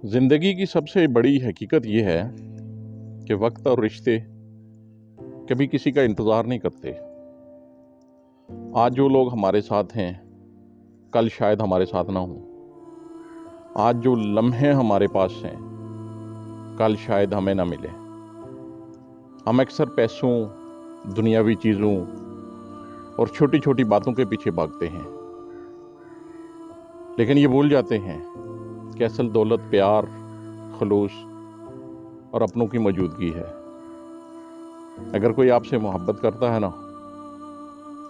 ज़िंदगी की सबसे बड़ी हकीकत ये है कि वक्त और रिश्ते कभी किसी का इंतज़ार नहीं करते। आज जो लोग हमारे साथ हैं कल शायद हमारे साथ ना हों। आज जो लम्हे हमारे पास हैं कल शायद हमें ना मिले। हम अक्सर पैसों, दुनियावी चीज़ों और छोटी छोटी बातों के पीछे भागते हैं, लेकिन ये भूल जाते हैं कि असल दौलत प्यार, खलूस और अपनों की मौजूदगी है। अगर कोई आपसे मोहब्बत करता है ना,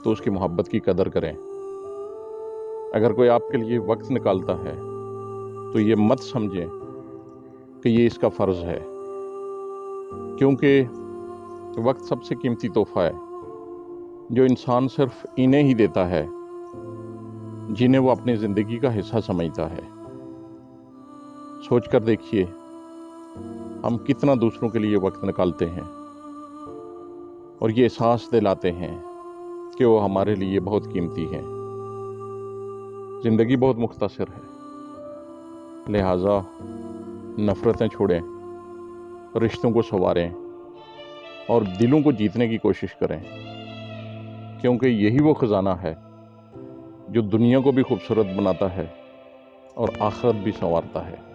तो उसकी मोहब्बत की कदर करें। अगर कोई आपके लिए वक्त निकालता है तो ये मत समझें कि ये इसका फ़र्ज़ है, क्योंकि वक्त सबसे कीमती तोहफ़ा है जो इंसान सिर्फ इन्हें ही देता है जिन्हें वो अपनी ज़िंदगी का हिस्सा समझता है। सोच कर देखिए, हम कितना दूसरों के लिए वक्त निकालते हैं और ये एहसास दिलाते हैं कि वो हमारे लिए बहुत कीमती हैं। ज़िंदगी बहुत मुख्तसर है, लिहाजा नफ़रतें छोड़ें, रिश्तों को संवारें और दिलों को जीतने की कोशिश करें, क्योंकि यही वो ख़जाना है जो दुनिया को भी खूबसूरत बनाता है और आखिरत भी संवारता है।